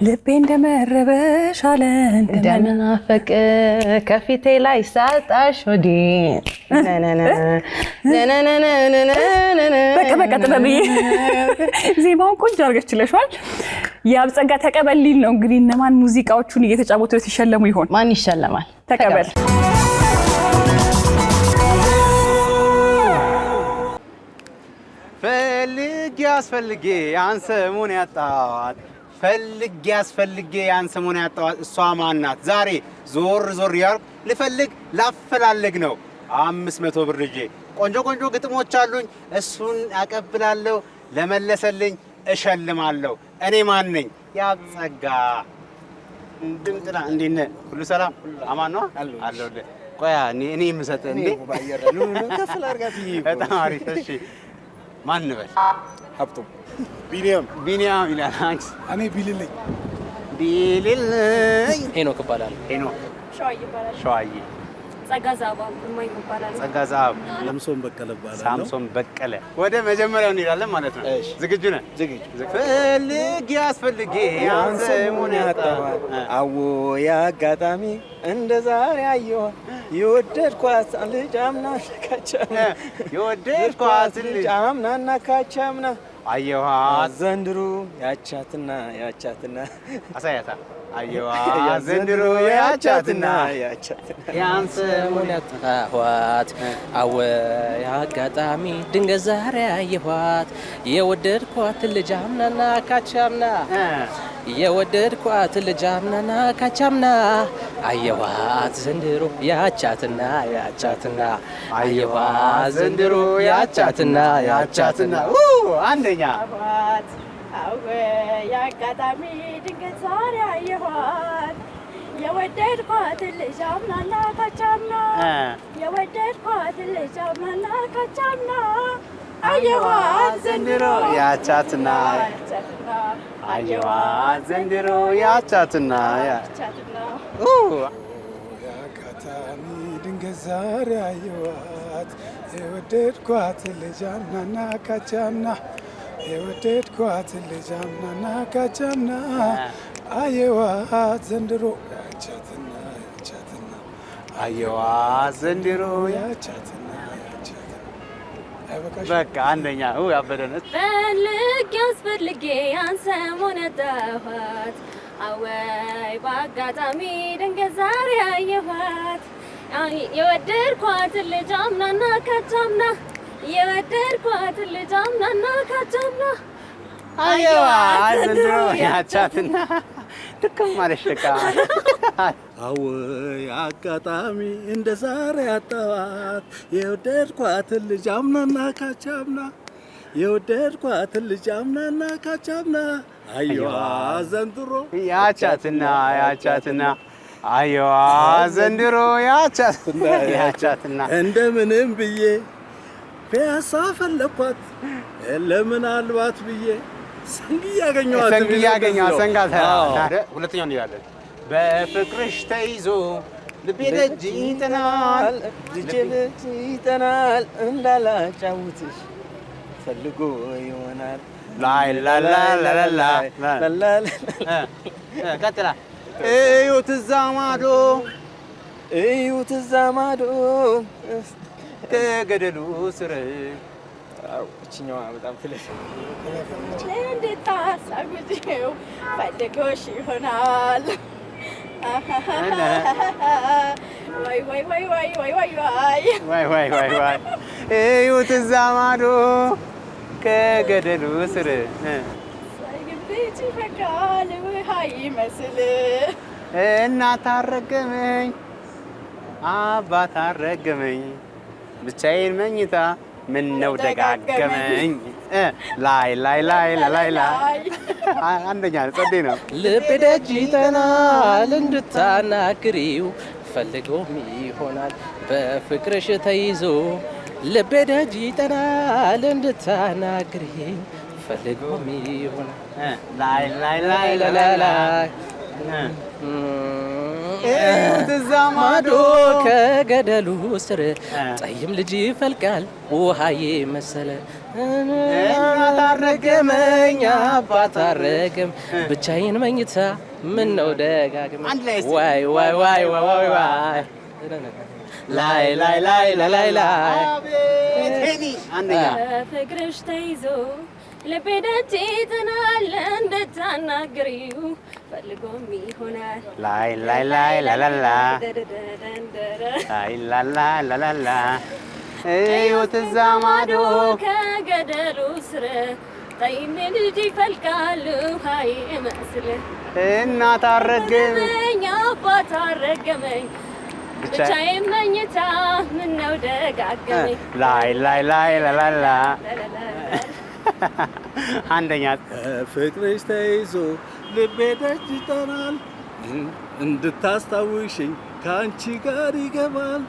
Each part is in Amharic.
ልቤ እንደመረበሽ አለ እንደምናፈቅ ከፊቴ ላይ ሳጣሽ ወዲ በቃ ተለብዬ ዜማውን ቆንጆ አድርገሽልሻል። ያብጸጋ ተቀበልልኝ ነው እንግዲህ እነማን ሙዚቃዎቹን እየተጫወቱ ሲሸለሙ ይሆን? ማን ይሸለማል? ተቀበል ፈልጌ አስፈልጌ አንሰሙን ያጣዋት ፈልጌ አስፈልጌ አንሰሙን ያጣዋት እሷ ማን ናት? ዛሬ ዞር ያልኩ ልፈልግ ላፈላልግ ነው 500 ብር ይዤ ቆንጆ ግጥሞች አሉኝ እሱን አቀብላለሁ ለመለሰልኝ እሸልማለሁ። እኔ ማን ነኝ? ያብጸጋ ድምጥና እንዴነ ሁሉ ሰላም አማን ነው አለሁልህ። ቆያ እኔ የምሰጥ እንዴ ባየረሉ ከፍል አርጋት በጣም አሪፍ። እሺ ማን ነበር? ሀብቱ ቢኒያም ይላል። አንቺ? እኔ ቢልልኝ ሄኖክ እባላለሁ። ሄኖክ ሸዋዬ ይባላል። ሸዋዬ ጸጋዛባ ማይ ይባላል። ጸጋዛባ ሳምሶን በቀለ ይባላል። ሳምሶን በቀለ። ወደ መጀመሪያው እንሄዳለን ማለት ነው። ዝግጁ ነህ? ፈልጌ አስፈልጌ አንሰሙን ያጣዋት አዎ ያጋጣሚ እንደ ዛሬ አየኋት የወደድኳት ልጅ አምና ካቻምና የወደድኳት ልጅ አምናና ካቻምና አየኋት ዘንድሮ ያቻትና አሳያታ አየኋት ዘንድሮ ያቻትና ያንሰሙን ያጣኋት አዎ ያጋጣሚ ድንገት ዛሬ አየኋት የወደድኳት ልጅ አምናና ካቻምና የወደድኳት ልጅ አምናና ካቻምና አየኋት ዘንድሮ ያቻትና አየኋት ዘንድሮ ያቻትና አንደኛ አዎ ያጋጣሚ ድንገት ዛሬ አየኋት የወደድኳት ልጅ አምናና ካቻምና የወደድኳት ልጅ አምናና ካቻምና አየኋት ዘንድሮ ያቻትና አየኋት ዘንድሮ ያቻትና ያጋጣሚ ድንገት ዛሬ አየኋት የወደድኳት ልጅ አምናና ካቻምና የወደድኳት ልጅ አምናና ካቻምና አየኋት ዘንድሮ ያቻትና አየኋት ዘንድሮ ያቻትና በቃ አንደኛ ያበደነ ፈልጌ አንሰሙን ያጣኋት አወይ በአጋጣሚ ድንገት ዛሬ አየኋት የወደድኳት ልጅ አምናና ካቻምና የወደድኳት ልጅ አምናና ካቻምና አየኋት ዘንድሮ ያቻትና ድክም ማለሽ በቃ አወይ አጋጣሚ እንደ ዛሬ አጣዋት የወደድኳት ልጅ አምናና ካቻምና የወደድኳት ልጅ አምናና ካቻምና አየኋት ዘንድሮ ያቻትና አየኋት ዘንድሮ ያቻትና እንደምንም ብዬ ፒያሳ ፈለኳት ለምናልባት ብዬ ሰንግ ያገኘዋት ሰንጋታ። ሁለተኛው እንዲያለን በፍቅርሽ ተይዞ ልቤ ደጅ ይጠናል እንዳላጫውትሽ ፈልጎ ይሆናል ላይ ቀጥላ እዩት እዛ ማዶ ከገደሉ ስር እችኛዋ በጣም ትለፍ እንዴት ታሳጉጂው ፈልጎሽ ይሆናል ወይ እዩት እዛ ማዶ ከገደሉ ስር ሳይግብች ፈቃል ውሃ ይመስል እናት አረገመኝ አባት አረገመኝ ብቻዬን መኝታ ምን ነው ደጋገመኝ ላይ አንደኛ ጸዴ ነው። ልቤ ደጅ ይጠናል እንድታናግሪው ፈልጎም ይሆናል በፍቅርሽ ተይዞ ልቤ ደጅ ይጠናል እንድታናግሪው ፈልጎም ይሆናል ላይ እዛ ማዶ ከገደሉ ስር ጠይም ልጅ ይፈልቃል ውሃዬ መሰለ አረገመኝ አባት አረገም ብቻዬን መኝታ ምን ነው ደጋግም ዋይ ዋይ ዋይ ዋይ ዋይ ላይ ላይ ላይ ላይ ላይ አንደኛ ፍቅርሽ ተይዞ ልቤ ደጅ ይጠናል እንድታናግሪው ፈልጎም ይሆናል ላይ ላይ ላይ ላላላ ላይ ላላ ላላላ ሕይወት እዛ ማዶ ከገደሉ ስር ጠይም ልጅ ይፈልቃል ውሃ ይመስል እናት አረገመኝ አባት አረገመኝ ብቻዬን መኝታ ምነው ደጋገመኝ ላይ ላይ ላይ ላላላ አንደኛ ፍቅርሽ ተይዞ ልቤ ደጅ ይጠናል እንድታስታውሽኝ ከአንቺ ጋር ይገባል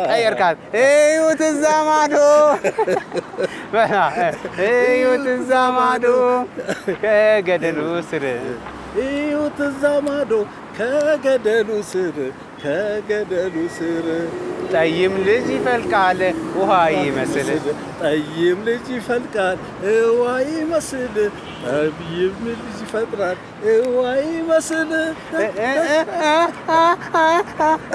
ቀየርካት ሕይወት እዛ ማዶ ሕይወት እዛ ማዶ ከገደሉ ስር ሕይወት እዛ ማዶ ከገደሉ ስር ከገደሉ ስር ጠይም ልጅ ይፈልቃል ውሃ ይመስል ጠይም ልጅ ይፈልቃል ውሃ ይመስል ጠይም ልጅ ይፈጥራል ውሃ ይመስል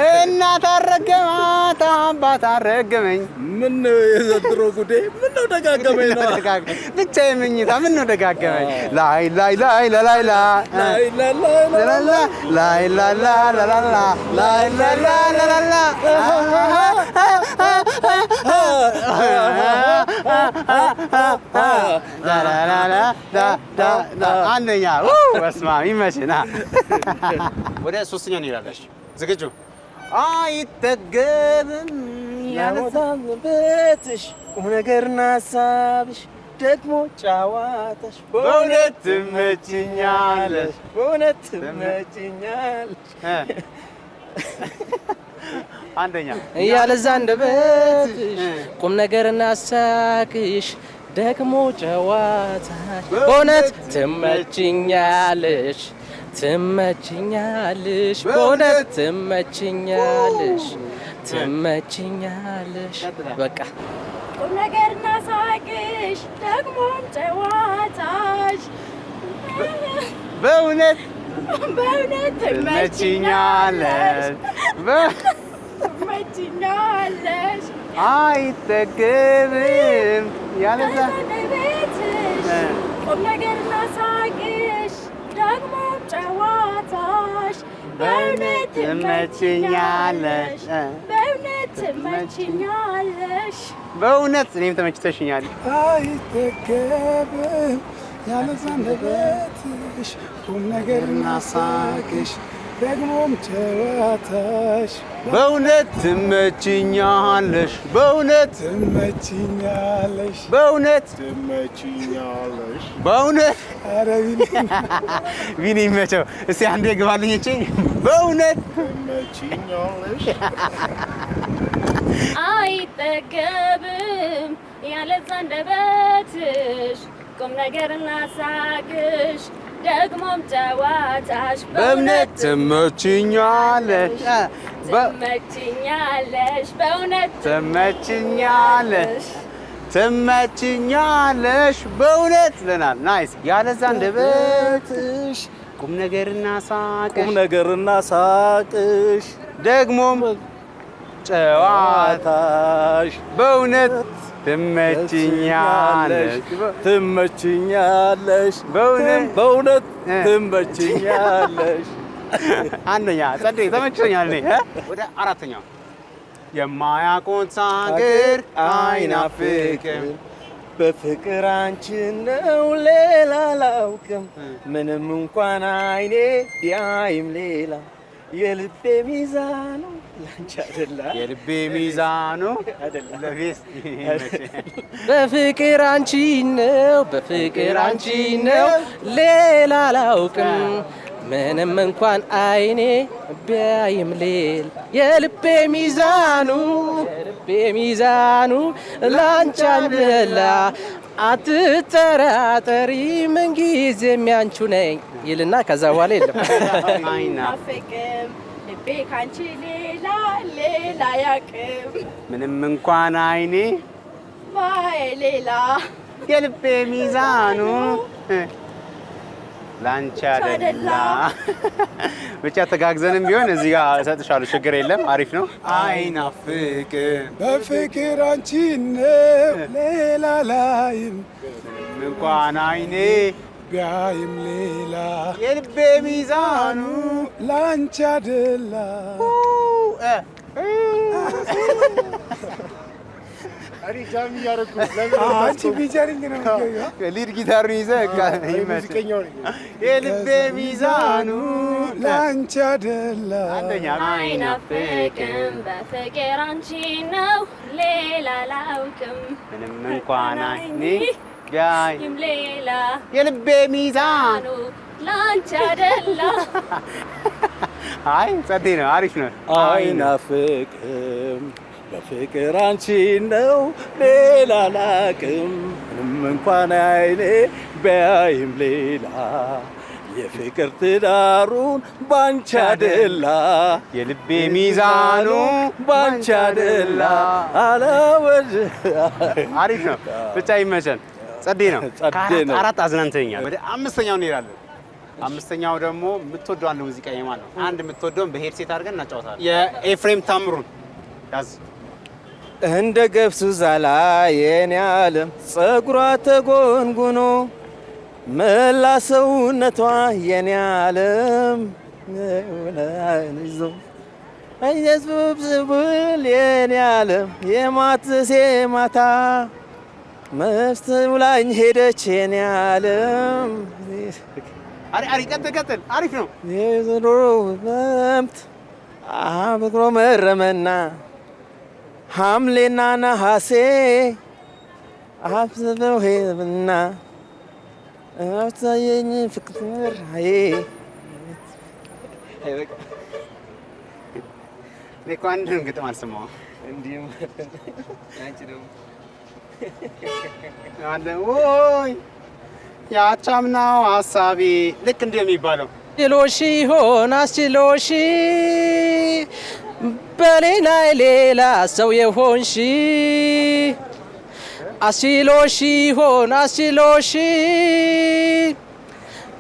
እናት አረገማት አባት አረገመኝ ምን ነው የዘንድሮ ጉዴ ምን ነው ደጋገመኝ ነው ብቻ የምኝታ ምን ነው ደጋገመኝ ላይ ላይ ላይ ላይ ላይ ላይ ላይ ላይ ላይ አንደኛ በስመ አብ ይመችና ወደ ሶስተኛው እንሄዳለን። ዝግጁ? አይጠገብም ያሞታል ቤትሽ ቁም ነገርና ሀሳብሽ ደግሞ ጨዋታሽ በእውነት ትመችኛለሽ በእውነት ትመችኛለሽ አንደኛ ያለዛ አንደበትሽ ቁም ነገርና ሳቅሽ ደግሞ ጨዋታሽ በእውነት ትመችኛለሽ ትመችኛለሽ በእውነት ትመችኛለሽ ትመችኛለሽ በቃ ቁም ነገርና ሳቅሽ ደግሞም ጨዋታሽ በእውነት በእውነት ትመችኛለሽ ትመችኛለሽ አይጠገብም ያለዛ ቤትሽ ቁም ነገርና ሳቅሽ ደግሞም ጨዋታሽ በእውነት ትመችኛለሽ በእውነት ትመችኛለሽ በእውነት እኔም ተመችተሽኛል። አይጠገብም ያለዛ አንደበትሽ ቁም ነገርና ሳቅሽ ደግሞም ጨዋታሽ በእውነት ትመችኛለሽ በእውነት ትመችኛለሽ በእውነት ትመችኛለሽ በእውነት ኧረ ቢኒ ይመቸው። እስኪ አንዴ ግባልኝ እቺ በእውነት ትመችኛለሽ አይጠገብም ያለዛ አንደበትሽ ቁም ነገርና ሳቅሽ ደግሞም ጨዋታሽ በእውነት ትመችኛለሽ ትመችኛለሽ በእውነት ትመችኛለሽ ትመችኛለሽ በእውነት ለናል ናይስ ያለዛ አንደበትሽ ቁም ነገርና ሳቅሽ ቁም ነገርና ሳቅሽ ደግሞም ጨዋታሽ በእውነት ትመችኛለሽ ትመችኛለሽ በእውነት ትመችኛለሽ አንደኛ ጸደይ ተመችቶኛል። እኔ ወደ አራተኛው የማያውቁት ሀገር አይናፍቅም በፍቅር አንቺን ነው ሌላ አላውቅም ምንም እንኳን አይኔ ቢያይም ሌላ የልቤ ሚዛኑ ላንቺ አይደለ የልቤ ሚዛኑ ለፌስ በፍቅር አንቺ ነው በፍቅር አንቺ ነው ሌላ አላውቅም ምንም እንኳን አይኔ ቢያይም ሌል የልቤ ሚዛኑ ላንቺ አይደለ አትጠራጠሪ ምንጊዜም ያንቺ ነኝ ይልና ከዛ በኋላ የለም አይናፍቅም ልቤ ካንቺ ሌላ ሌላ ያቅም ምንም እንኳን አይኔ ማይ ሌላ የልቤ ሚዛኑ ላንቺ አይደላ። ብቻ ተጋግዘንም ቢሆን እዚህ ጋር እሰጥሻለሁ፣ ችግር የለም። አሪፍ ነው። አይናፍቅም በፍቅር አንቺን ነው ሌላ ላይም እንኳን አይኔ ቢያይም ሌላ የልቤ ሚዛኑ ላንቺ አይደላ። አንቺ ቢቸሪንግ ነው ሊድ ጊታሩን ይዘህ የልቤ ሚዛኑ ላንቺ አይደላ። አንደኛ አይናፍቅም በፍቅር አንቺን ነው ሌላ ላውቅም ምንም እንኳን አይኔ ቢያይም ሌላ የልቤ ሚዛኑ ላንቺ አይደላ። አይ ጸዴ ነው፣ አሪፍ ነው። አይናፍቅም በፍቅር አንቺን ነው ሌላ ላቅም ምንም እንኳን አይኔ ቢያይም ሌላ የፍቅር ትዳሩን ባንቺ አይደላ የልቤ ሚዛኑ ባንቺ አይደላ አለወድ። አሪፍ ነው። ብቻ ይመቸን። ጸዴ ነው። አራት አዝናንተኛል። ወደ አምስተኛው እንሄዳለን። አምስተኛው ደግሞ የምትወደው አንድ ሙዚቃ የማን ነው? አንድ የምትወደውን በሄድሴት አድርገን እናጫወታለን። የኤፍሬም ታምሩን ያዝ። እንደ ገብሱ ዛላ የኔ ዓለም ጸጉሯ ተጎንጉኖ መላ ሰውነቷ የኔ ዓለም ይዞ አይዘብብል የኔ ዓለም የማትሴ ማታ መስተውላኝ ሄደች የኔ ዓለም። አሪ ቀጥል። አሪፍ ነው። የዘንድሮ መምት አብሮ መረመና ሐምሌና ነሐሴ አብዘው ሄብና አብታየኝ ፍቅር አይ እኮ አንድም ግጥም አልሰማሁም። እንዲም አንቺ ደግሞ ወይ ያቻምናው ሐሳቤ ልክ እንደሚባለው አስችሎሽ ሆን አስችሎሽ በሌላ ሌላ ሰው የሆንሽ አስችሎሽ ሆን አስችሎሽ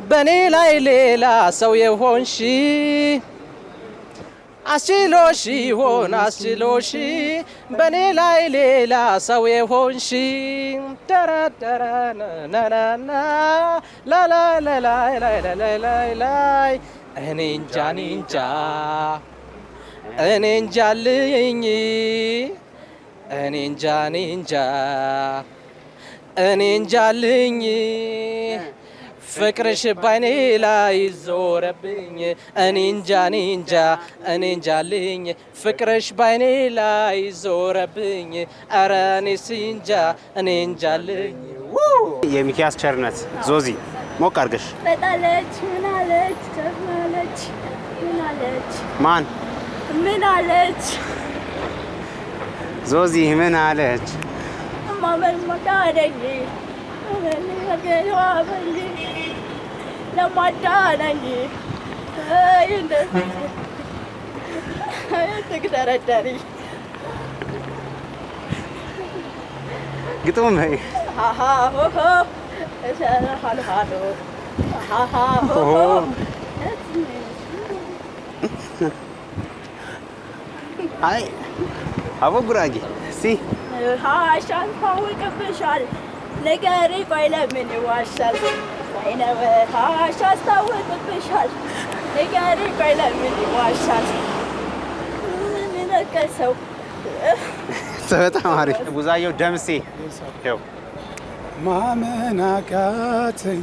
በኔ ላይ ሌላ ሰው የሆንሽ አስችሎሽ ሆን አስችሎሽ በኔ ላይ ሌላ ሰው የሆንሽ ተራተራናናና ላላላላላላላላይ እኔ እንጃ እኔ እንጃልኝ እኔ እንጃልኝ ፍቅርሽ ባይኔ ላይ ዞረብኝ እኔ እንጃልኝ ፍቅርሽ ባይኔ ላይ ዞረብኝ ኧረ እኔስ እንጃልኝ። የሚኪያስ ቸርነት ዞዚ ሞቅ አድርገሽ በጣለች ምን አለች ተማለች ምን አለች ማን ምን አለች ዞዚ ምን አለች ማመን ማዳረኝ ለማዳረኝ ትግደረደሪ ግጥም አይ አቦ ጉራጌ ሲ ሃሻን ታውቅብሻል ነገሪ ቆይ ለምን ይዋሻል ወይነው ሃሻ ታውቅብሻል ነገሪ ቆይ ለምን ይዋሻል ምን ነቀሰው በጣም አሪፍ ጉዛየው ደምሴ ይኸው ማመን አቃተኝ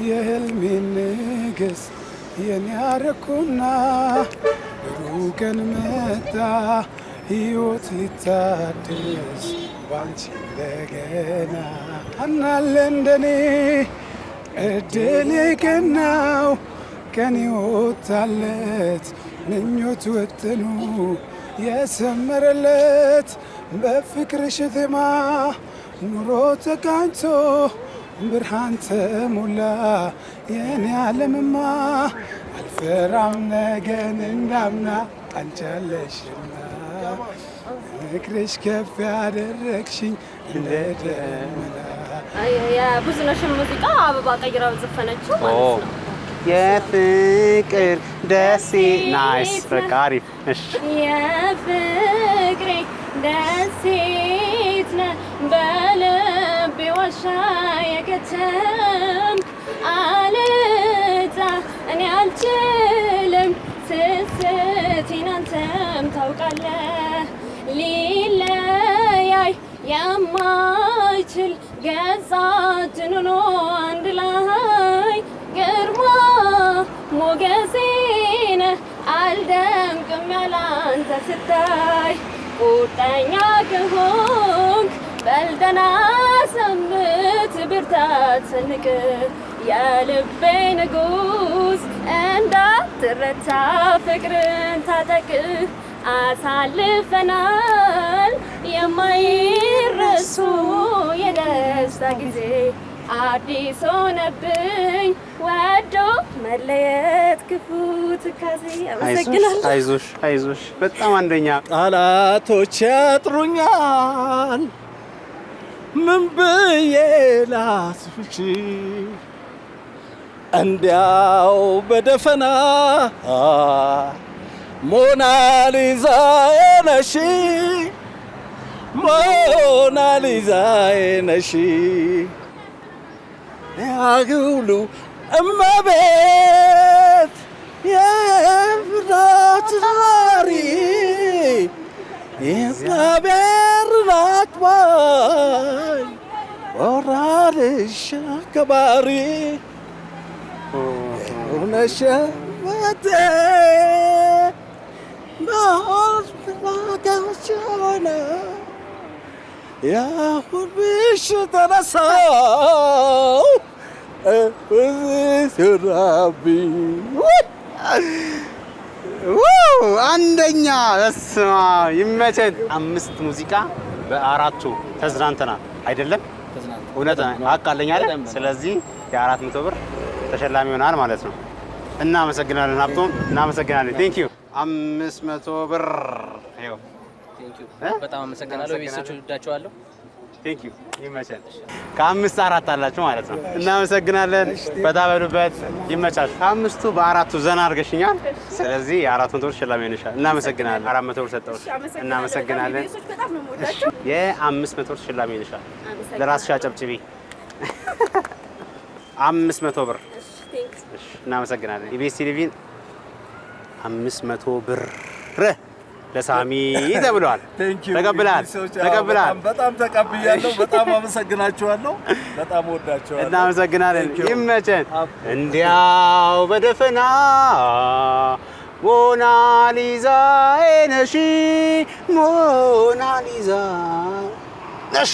የህልሜን ንግሥት የኔ ያረኩና ብሩህ ቀን መጣ ሕይወት ሊታደስ ባንቺ እንደገና አናለ እንደኔ እድል የቀናው ቀን ይወጣለት ምኞት ወጥኑ የሰመረለት በፍቅርሽ ዜማ ኑሮ ተቃኝቶ ብርሃን ተሞላ የኔ ዓለምማ አልፈራም ነገን እንዳምና አንቺ አለሽና ፍቅርሽ ከፍ ያደረግሽኝ እንደ ደመና። የብዙነሽን ሙዚቃ አበባ ቀይራ ዘፈነችው ማለት ነው። የፍቅር ደሴ ናይስ። በቃ አሪፍ። እሺ የፍቅሬ ደሴት ነህ በልቤ ዋሻ የከተምክ አልጣ እኔ አልችልም ስስቴን አንተም ታውቃለህ ሊለያይ የማይችል ገጻችን ሆኖ አንድ ላይ ግርማ ሞገሴ ነህ አልደምቅም ያላንተ ስታይ ቁርጠኛ ከሆንክ በልደና ሰምት ብርታት ሰንቅ የልቤ ንጉስ እንዳትረታ ፍቅርን ታጠቅ አሳልፈናል የማይረሱ የደስታ ጊዜ አዲስ ሆነብኝ ወዶ መለየት ክፉ ትካዜ። አመሰግናለሁ። አይዞሽ አይዞሽ። በጣም አንደኛ። ቃላቶች ያጥሩኛል ምን ብዬ ላስፍሽ እንዲያው በደፈና ሞናሊዛ ነሽ ሞናሊዛ ነሽ ያግሉ እመቤት የፍራት ዛሪ የእግዚአብሔር ናት ባይ ወራድሽ አከባሪ ሆነሽ መቴ ባልፍላጋሽ ሆነ ያሁንብሽ ተነሳው ስራቢ አንደኛ። በስመ አብ ይመቸን። 5 ሙዚቃ በ4ቱ ተዝናንተናል አይደለም? እውነት አቃለኝ አይደል? ስለዚህ የ400 ብር ተሸላሚ ይሆናል ማለት ነው። እናመሰግናለን ሀብቶም፣ እናመሰግናለን። ቴንክ ዩ 500 ብር ይኸው። በጣም አመሰግናለሁ። ቤተሰቦች ወዳቸዋለሁ። ቴንክ ዩ ይመቻል። ከ5 4 አላችሁ ማለት ነው። እናመሰግናለን። በታበሉበት ይመቻል። ከ5ቱ በ4ቱ ዘና አድርገሽኛል። ስለዚህ የ400 ብር ሽላሚ ሆነሻል። እናመሰግናለን። 400 ብር ሰጠሁሽ። እናመሰግናለን። የ500 ብር ሽላሚ ሆነሻል። ለራስሽ አጨብጭቢ። 500 ብር። እሺ እናመሰግናለን። ኢቢኤስ ቴሌቪዥን 500 ብር ለሳሚ ተብሏል። ተቀብላል። በጣም ተቀብያለሁ። በጣም አመሰግናችኋለሁ። በጣም ወዳችኋለሁ። እናመሰግናለን። ይመቸን። እንዲያው በደፈና ሞናሊዛ ነሽ ሞናሊዛ ነሽ